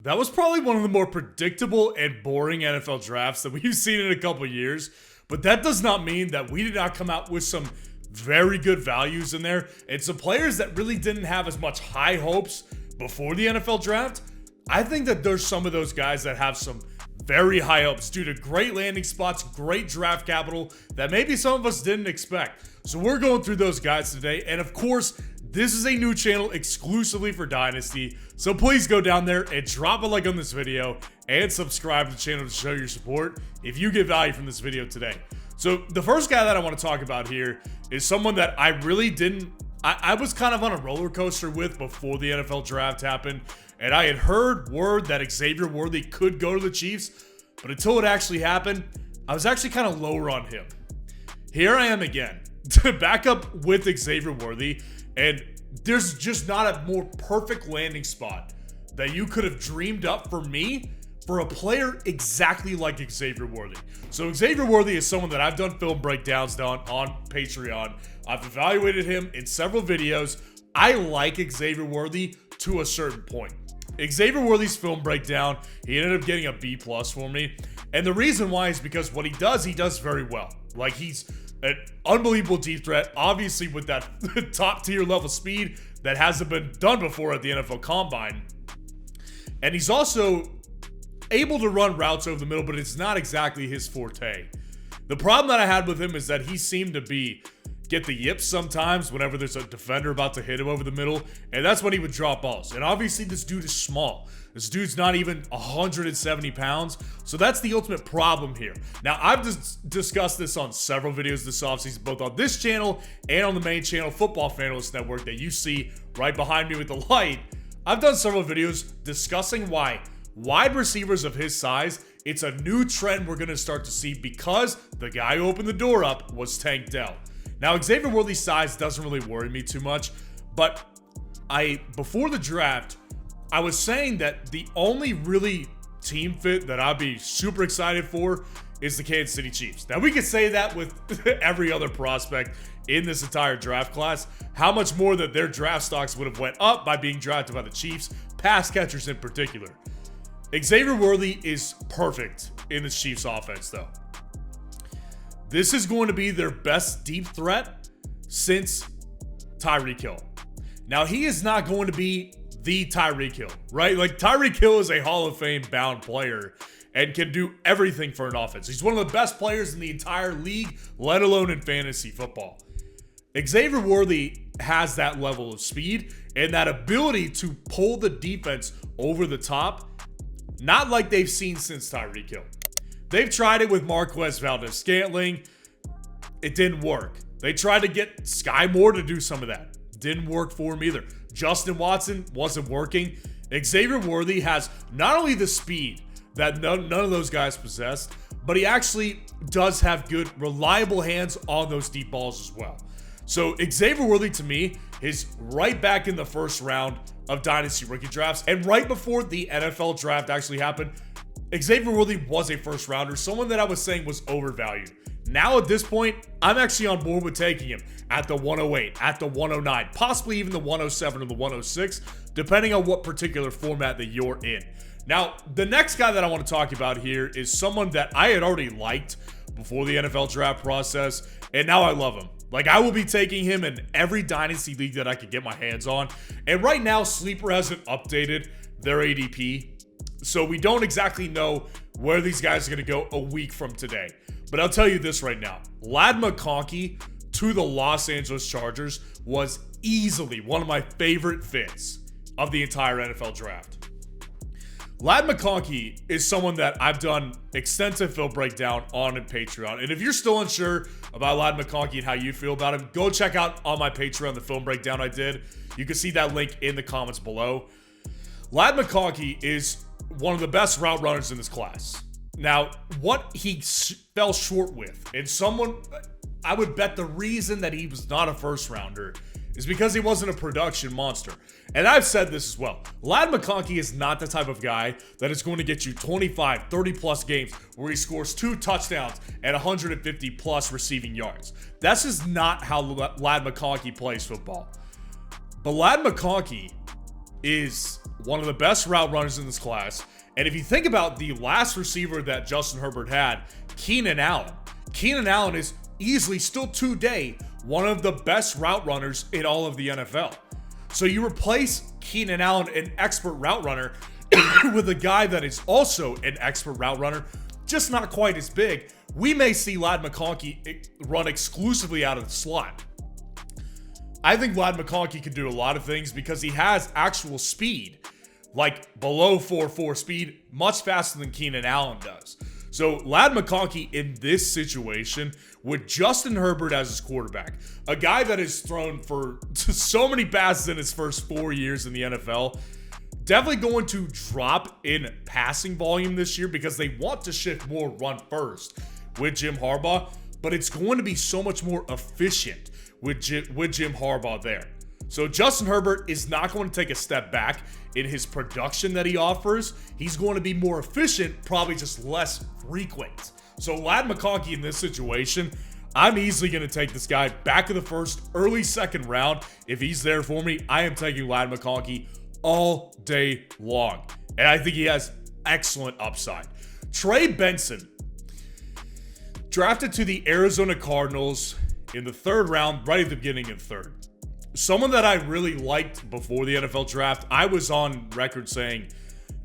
That was probably one of the more predictable and boring NFL drafts that we've seen in a couple years, but that does not mean that we did not come out with some very good values in there and some players that really didn't have as much high hopes before the NFL draft. I think that there's some of those guys that have some very high hopes due to great landing spots, great draft capital that maybe some of us didn't expect. So we're going through those guys today, and of course, this is a new channel exclusively for Dynasty, so please go down there and drop a like on this video and subscribe to the channel to show your support if you get value from this video today. So the first guy that I want to talk about here is someone that I really didn't, I was kind of on a roller coaster with before the NFL draft happened, and I had heard word that Xavier Worthy could go to the Chiefs, but until it actually happened, I was actually kind of lower on him. Here I am again, to back up with Xavier Worthy, and there's just not a more perfect landing spot that you could have dreamed up for me for a player exactly like Xavier Worthy. So Xavier Worthy is someone that I've done film breakdowns on Patreon. I've evaluated him in several videos. I like Xavier Worthy to a certain point. Xavier Worthy's film breakdown, he ended up getting a B+ for me. And the reason why is because what he does very well. Like, he's an unbelievable deep threat, obviously with that top tier level speed that hasn't been done before at the NFL Combine. And he's also able to run routes over the middle, but it's not exactly his forte. The problem that I had with him is that he seemed to get the yips sometimes whenever there's a defender about to hit him over the middle, and that's when he would drop balls. And obviously this dude is small. This dude's not even 170 pounds, so that's the ultimate problem here. Now, I've discussed this on several videos this offseason, both on this channel and on the main channel, Football Fanalysts Network, that you see right behind me with the light. I've done several videos discussing why wide receivers of his size, it's a new trend we're going to start to see because the guy who opened the door up was Tank Dell. Now, Xavier Worthy's size doesn't really worry me too much, but before the draft, I was saying that the only really team fit that I'd be super excited for is the Kansas City Chiefs. Now, we could say that with every other prospect in this entire draft class. How much more that their draft stocks would have went up by being drafted by the Chiefs, pass catchers in particular. Xavier Worthy is perfect in the Chiefs offense, though. This is going to be their best deep threat since Tyreek Hill. Now, he is not going to be the Tyreek Hill, right? Like, Tyreek Hill is a Hall of Fame bound player and can do everything for an offense. He's one of the best players in the entire league, let alone in fantasy football. Xavier Worthy has that level of speed and that ability to pull the defense over the top, not like they've seen since Tyreek Hill. They've tried it with Marquez Valdes-Scantling. It didn't work. They tried to get Sky Moore to do some of that. Didn't work for him either. Justin Watson wasn't working. Xavier Worthy has not only the speed that none of those guys possessed, but he actually does have good, reliable hands on those deep balls as well. So Xavier Worthy, to me, is right back in the first round of Dynasty rookie drafts. And right before the NFL draft actually happened, Xavier Worthy was a first rounder, someone that I was saying was overvalued. Now at this point, I'm actually on board with taking him at the 108, at the 109, possibly even the 107 or the 106, depending on what particular format that you're in. Now, the next guy that I want to talk about here is someone that I had already liked before the NFL draft process, and now I love him. Like, I will be taking him in every Dynasty league that I could get my hands on. And right now, Sleeper hasn't updated their ADP, so we don't exactly know where these guys are going to go a week from today. But I'll tell you this right now. Ladd McConkey to the Los Angeles Chargers was easily one of my favorite fits of the entire NFL draft. Ladd McConkey is someone that I've done extensive film breakdown on Patreon. And if you're still unsure about Ladd McConkey and how you feel about him, go check out on my Patreon the film breakdown I did. You can see that link in the comments below. Ladd McConkey is one of the best route runners in this class. Now, what he fell short with, and I would bet the reason that he was not a first rounder is because he wasn't a production monster. And I've said this as well. Ladd McConkey is not the type of guy that is going to get you 25, 30 plus games where he scores 2 touchdowns and 150 plus receiving yards. That's just not how Ladd McConkey plays football. But Ladd McConkey is one of the best route runners in this class. And if you think about the last receiver that Justin Herbert had, Keenan Allen is easily still today one of the best route runners in all of the NFL. So you replace Keenan Allen, an expert route runner, with a guy that is also an expert route runner, just not quite as big. We may see Lad McConkey run exclusively out of the slot. I think Lad McConkey can do a lot of things because he has actual speed, like below 4.4 speed, much faster than Keenan Allen does. So Lad McConkey in this situation with Justin Herbert as his quarterback, a guy that has thrown for so many passes in his first 4 years in the NFL, definitely going to drop in passing volume this year because they want to shift more run first with Jim Harbaugh, but it's going to be so much more efficient with Jim Harbaugh there. So Justin Herbert is not going to take a step back in his production that he offers. He's going to be more efficient, probably just less frequent. So Lad McConkey in this situation, I'm easily going to take this guy back of the first, early second round. If he's there for me, I am taking Lad McConkey all day long. And I think he has excellent upside. Trey Benson, drafted to the Arizona Cardinals in the third round, right at the beginning of third. Someone that I really liked before the NFL draft. I was on record saying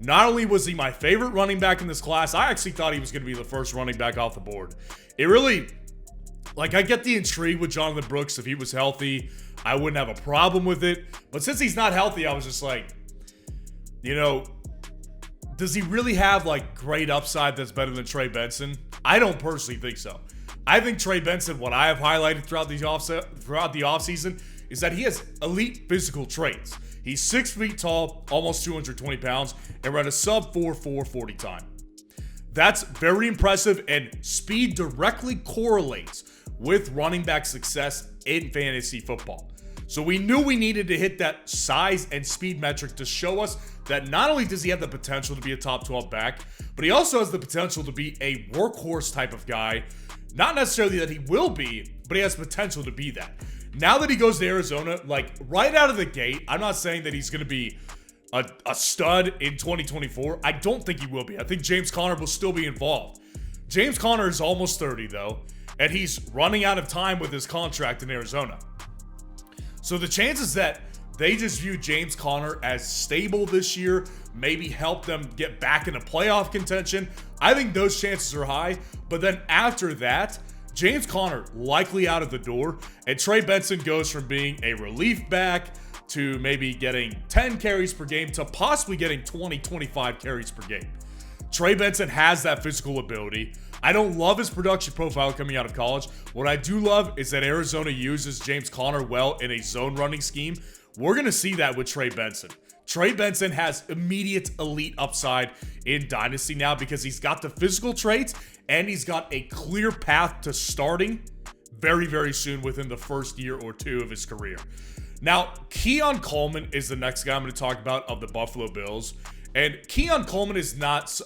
not only was he my favorite running back in this class, I actually thought he was going to be the first running back off the board. It really, I get the intrigue with Jonathan Brooks. If he was healthy, I wouldn't have a problem with it. But since he's not healthy, I was just like, does he really have great upside that's better than Trey Benson? I don't personally think so. I think Trey Benson, what I have highlighted throughout the offseason, is that he has elite physical traits. He's 6 feet tall, almost 220 pounds, and ran a sub 4.4 40 time. That's very impressive, and speed directly correlates with running back success in fantasy football. So we knew we needed to hit that size and speed metric to show us that not only does he have the potential to be a top 12 back, but he also has the potential to be a workhorse type of guy. Not necessarily that he will be, but he has potential to be that. Now that he goes to Arizona, right out of the gate, I'm not saying that he's going to be a stud in 2024. I don't think he will be. I think James Conner will still be involved. James Conner is almost 30, though, and he's running out of time with his contract in Arizona. So the chances that they just view James Conner as stable this year, maybe help them get back into playoff contention, I think those chances are high. But then after that, James Conner likely out of the door, and Trey Benson goes from being a relief back to maybe getting 10 carries per game to possibly getting 20, 25 carries per game. Trey Benson has that physical ability. I don't love his production profile coming out of college. What I do love is that Arizona uses James Conner well in a zone running scheme. We're going to see that with Trey Benson. Trey Benson has immediate elite upside in Dynasty now because he's got the physical traits and he's got a clear path to starting very, very soon within the first year or two of his career. Now, Keon Coleman is the next guy I'm going to talk about of the Buffalo Bills. And Keon Coleman is not,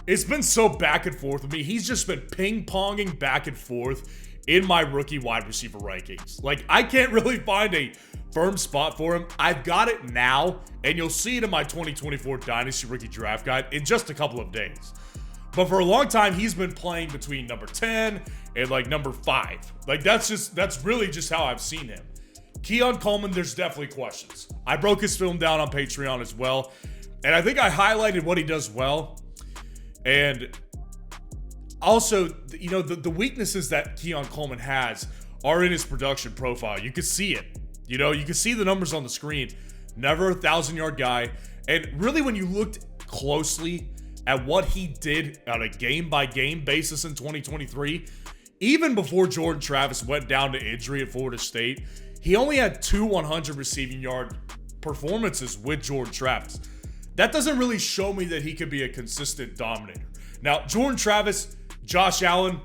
it's been so back and forth with me. He's just been ping-ponging back and forth in my rookie wide receiver rankings. I can't really find a firm spot for him. I've got it now, and you'll see it in my 2024 Dynasty Rookie Draft Guide in just a couple of days. But for a long time, he's been playing between number 10 and number 5. That's really just how I've seen him. Keon Coleman, there's definitely questions. I broke his film down on Patreon as well, and I think I highlighted what he does well. And also, the weaknesses that Keon Coleman has are in his production profile. You can see it. You can see the numbers on the screen. Never a 1,000-yard guy. And really, when you looked closely at what he did on a game-by-game basis in 2023, even before Jordan Travis went down to injury at Florida State, he only had 2 100 receiving yard performances with Jordan Travis. That doesn't really show me that he could be a consistent dominator. Now, Jordan Travis, Josh Allen,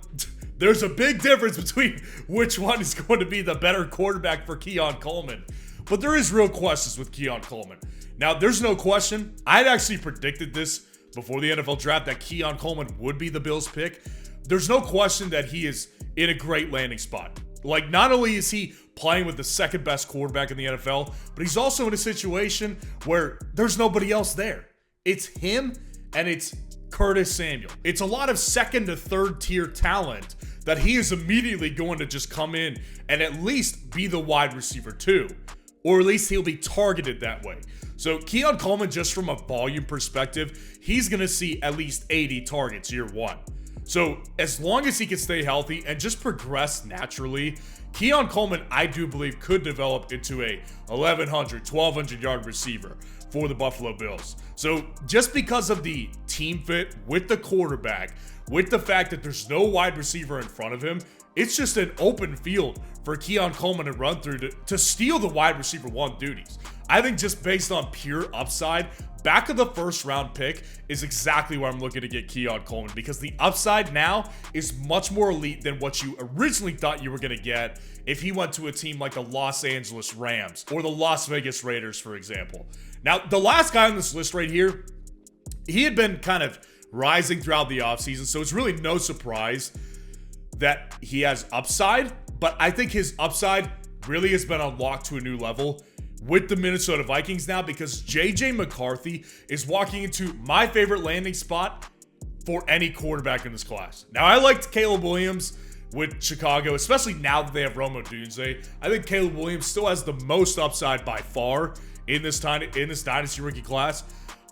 there's a big difference between which one is going to be the better quarterback for Keon Coleman. But there is real questions with Keon Coleman. Now, there's no question. I had actually predicted this before the NFL draft that Keon Coleman would be the Bills' pick. There's no question that he is in a great landing spot. Like, not only is he playing with the second best quarterback in the NFL, but he's also in a situation where there's nobody else there. It's him and it's Curtis Samuel. It's a lot of second to third tier talent that he is immediately going to just come in and at least be the wide receiver too. Or at least he'll be targeted that way. So Keon Coleman, just from a volume perspective, he's going to see at least 80 targets year one. So as long as he can stay healthy and just progress naturally, Keon Coleman, I do believe, could develop into a 1,100, 1,200 yard receiver for the Buffalo Bills. So just because of the team fit with the quarterback, with the fact that there's no wide receiver in front of him, it's just an open field for Keon Coleman to run through to steal the wide receiver one duties. I think just based on pure upside, back of the first round pick is exactly where I'm looking to get Keon Coleman, because the upside now is much more elite than what you originally thought you were going to get if he went to a team like the Los Angeles Rams or the Las Vegas Raiders, for example. Now, the last guy on this list right here, he had been kind of rising throughout the offseason, so it's really no surprise that he has upside, but I think his upside really has been unlocked to a new level with the Minnesota Vikings now, because JJ McCarthy is walking into my favorite landing spot for any quarterback in this class. Now, I liked Caleb Williams with Chicago, especially now that they have Rome Odunze. I think Caleb Williams still has the most upside by far in this Dynasty rookie class,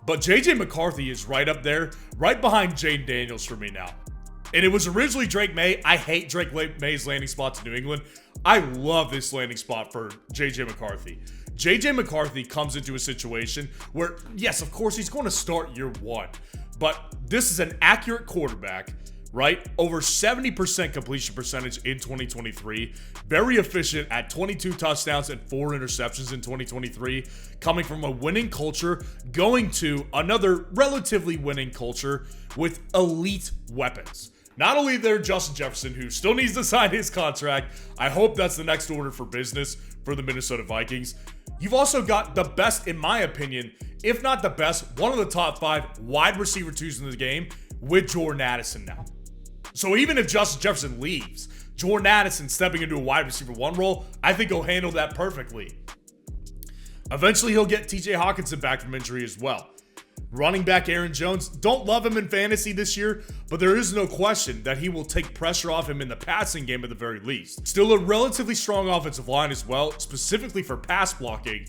but JJ McCarthy is right up there, right behind Jaden Daniels for me now. And it was originally Drake May. I hate Drake May's landing spot to New England. I love this landing spot for JJ McCarthy. JJ McCarthy comes into a situation where, yes, of course, he's going to start year one, but this is an accurate quarterback, right? Over 70% completion percentage in 2023. Very efficient at 22 touchdowns and 4 interceptions in 2023. Coming from a winning culture, going to another relatively winning culture with elite weapons. Not only there, Justin Jefferson, who still needs to sign his contract. I hope that's the next order for business for the Minnesota Vikings. You've also got the best, in my opinion, if not the best, one of the top 5 wide receiver twos in the game with Jordan Addison now. So even if Justin Jefferson leaves, Jordan Addison stepping into a wide receiver 1 role, I think he'll handle that perfectly. Eventually, he'll get TJ Hawkinson back from injury as well. Running back Aaron Jones, don't love him in fantasy this year, but there is no question that he will take pressure off him in the passing game at the very least. Still a relatively strong offensive line as well, specifically for pass blocking.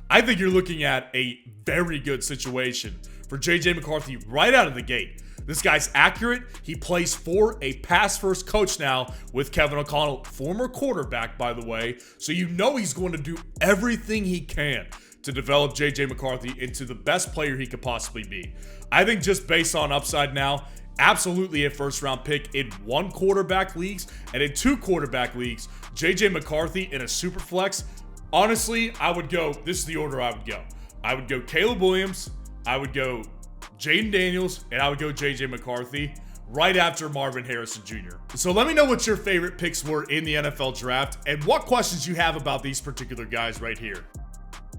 I think you're looking at a very good situation for JJ McCarthy right out of the gate. This guy's accurate. He plays for a pass-first coach now with Kevin O'Connell, former quarterback, by the way, so you know he's going to do everything he can to develop JJ McCarthy into the best player he could possibly be. I think just based on upside now, absolutely a first-round pick in 1 quarterback leagues, and in 2 quarterback leagues, JJ McCarthy in a super flex. Honestly, I would go, this is the order I would go. I would go Caleb Williams, I would go Jaden Daniels, and I would go JJ McCarthy right after Marvin Harrison Jr. So let me know what your favorite picks were in the NFL draft and what questions you have about these particular guys right here.